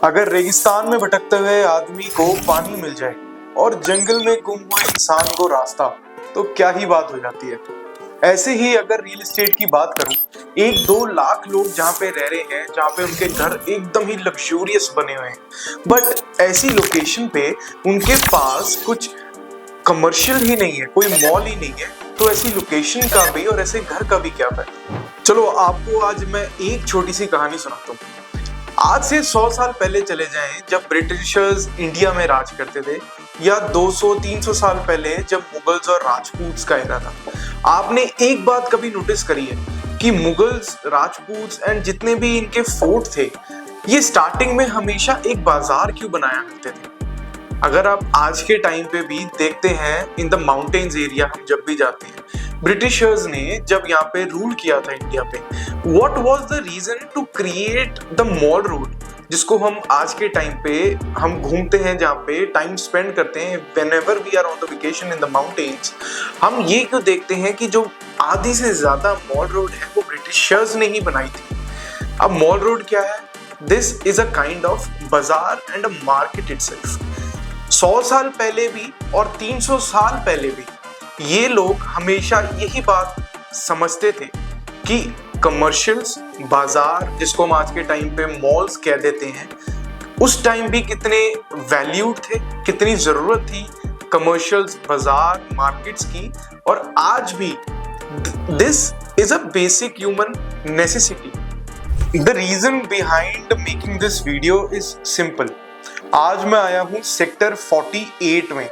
अगर रेगिस्तान में भटकते हुए आदमी को पानी मिल जाए और जंगल में गुम हुए इंसान को रास्ता, तो क्या ही बात हो जाती है। ऐसे ही अगर रियल एस्टेट की बात करूं, 1-2 लाख लोग जहां पे रह रहे हैं, जहां पे उनके घर एकदम ही लग्जूरियस बने हुए हैं, बट ऐसी लोकेशन पे उनके पास कुछ कमर्शियल ही नहीं है, कोई मॉल ही नहीं है, तो ऐसी लोकेशन का भी और ऐसे घर का भी क्या फायदा। चलो आपको आज मैं एक छोटी सी कहानी सुनाता हूँ। आज से 100 साल पहले चले जाएं, जब ब्रिटिशर्स इंडिया में राज करते थे, या 200-300 साल पहले जब मुगल्स और राजपूत्स का एरा था। आपने एक बात कभी नोटिस करी है कि मुगल्स, राजपूत्स एंड जितने भी इनके फोर्ट थे, ये स्टार्टिंग में हमेशा एक बाजार क्यों बनाया करते थे। अगर आप आज के टाइम पे भी देखते हैं, इन द माउंटेन्स एरिया हम जब भी जाते हैं, ब्रिटिशर्स ने जब यहाँ पे रूल किया था इंडिया पे, what was the reason to create the Mall Road, जिसको हम आज के टाइम पे हम घूमते हैं, जहाँ पे टाइम स्पेंड करते हैं whenever we are on the vacation in the mountains. हम ये क्यों देखते हैं कि जो आधी से ज्यादा मॉल रोड है वो ब्रिटिशर्स ने ही बनाई थी। अब मॉल रोड क्या है? This is a kind of बाजार एंड अ मार्केट इटसेल्फ। 100 साल पहले भी और 300 साल पहले भी ये लोग हमेशा यही बात समझते थे कि कमर्शियल्स, बाजार, जिसको हम आज के टाइम पे मॉल्स कह देते हैं, उस टाइम भी कितने वैल्यूड थे, कितनी जरूरत थी कमर्शियल्स, बाजार, मार्केट्स की। और आज भी this is a basic human necessity. The reason behind making this video is simple. आज मैं आया हूं सेक्टर 48 में,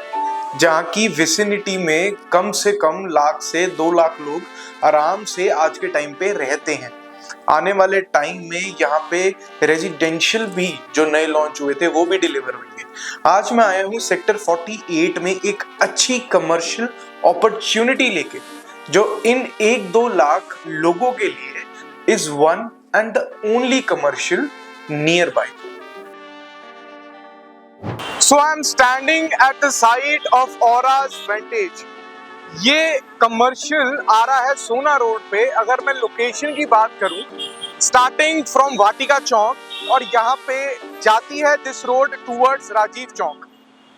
जहां की विसिनिटी में कम से कम 1 से 2 लाख लोग आराम से आज के टाइम पे रहते हैं। आने वाले टाइम में यहाँ पे रेजिडेंशियल भी जो नए लॉन्च हुए थे वो भी डिलीवर होंगे। आज मैं आया हूँ सेक्टर 48 में एक अच्छी कमर्शियल अपॉर्चुनिटी लेके, जो इन 1-2 लाख लोगों के लिए is one and the only commercial near by. So I'm standing at the site of Aura's Vantage। ये कमर्शियल आ रहा है सोना रोड पे। अगर मैं लोकेशन की बात करूं, स्टार्टिंग फ्रॉम वाटिका चौक, और यहाँ पे जाती है this road towards Rajiv Chowk.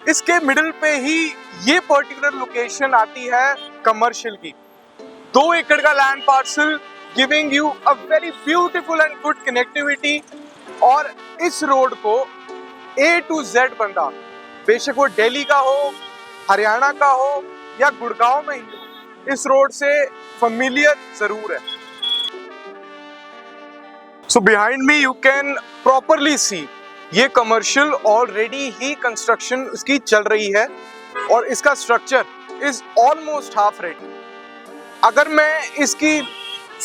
इसके मिडिल पे ही ये पर्टिकुलर लोकेशन आती है कमर्शियल की। 2 एकड़ का land parcel giving you a very beautiful and good connectivity. और इस रोड को A to Z बंदा, बेशक वो दिल्ली का हो, हरियाणा का हो या गुड़गांव में ही हो, इस रोड से familiar जरूर है। So behind me you can properly see ये कमर्शियल ऑलरेडी ही कंस्ट्रक्शन इसकी चल रही है और इसका structure is almost half ready. अगर मैं इसकी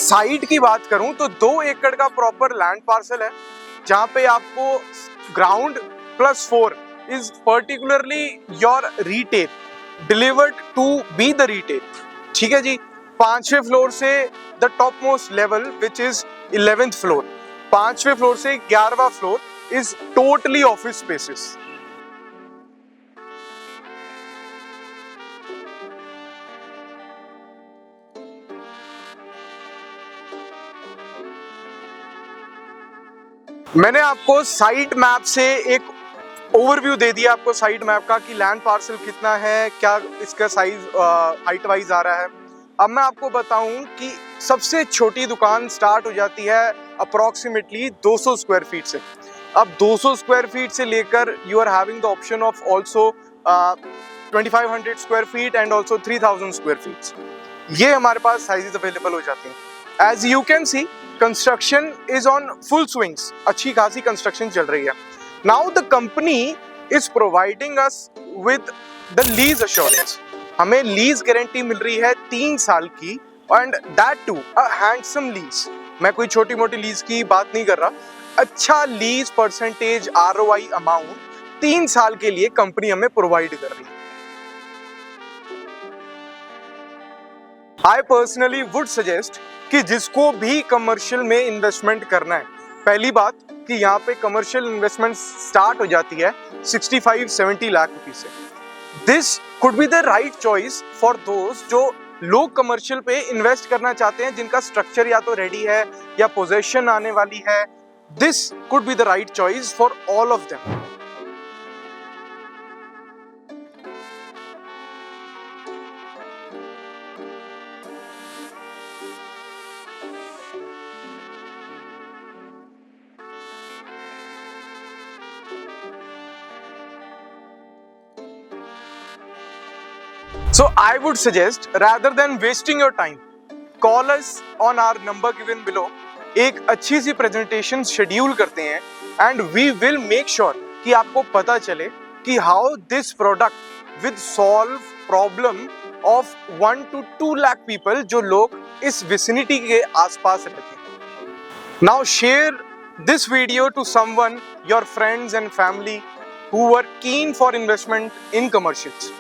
साइट की बात करूं तो 2 एकड़ का प्रॉपर लैंड पार्सल है, जहां पे आपको ground +4 is particularly your retail delivered to be the retail। ठीक है जी। 5वें फ्लोर से the topmost level which is 11th floor, 5वें फ्लोर से 11वां floor is totally office spaces। मैंने आपको साइट मैप से एक ओवरव्यू दे दिया आपको साइट मैप का कि लैंड पार्सल कितना है, क्या इसका साइज हाइट वाइज आ रहा है। अब मैं आपको बताऊं कि सबसे छोटी दुकान स्टार्ट हो जाती है अप्रोक्सीमेटली 200 स्क्वायर फीट से। अब 200 स्क्वायर फीट से लेकर you are having the option of also 2500 square feet and also 3000 square feet. ये हमारे पास साइजेस अवेलेबल हो जाती हैं। As you can see construction is on full swings, अच्छी खासी कंस्ट्रक्शन चल रही है। Now the company is providing us with the lease assurance। हमें लीज गारंटी मिल रही है 3 साल की, and that too a handsome lease। मैं कोई छोटी मोटी लीज की बात नहीं कर रहा, अच्छा लीज परसेंटेज ROI अमाउंट 3 साल के लिए कंपनी हमें प्रोवाइड कर रही है। I personally would suggest कि जिसको भी कमर्शियल में इन्वेस्टमेंट करना है, पहली बात कि यहाँ पे कमर्शियल इन्वेस्टमेंट स्टार्ट हो जाती है 65-70 लाख रुपए से। This could be the right choice for दोस्त जो लोग कमर्शियल पे इन्वेस्ट करना चाहते हैं, जिनका स्ट्रक्चर या तो रेडी है या पोजेशन आने वाली है, This could be the right choice for all of them. So I would suggest, rather than wasting your time, call us on our number given below. एक अच्छी सी प्रेजेंटेशन शेड्यूल करते हैं and we will make sure कि आपको पता चले कि how this product with solve problem of 1 to 2 lakh people जो लोग इस विसिनिटी के आसपास रहते हैं. Now share this video to someone, your friends and family who were keen for investment in commercials.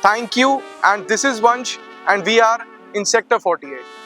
Thank you, and this is Vansh, and we are in Sector 48.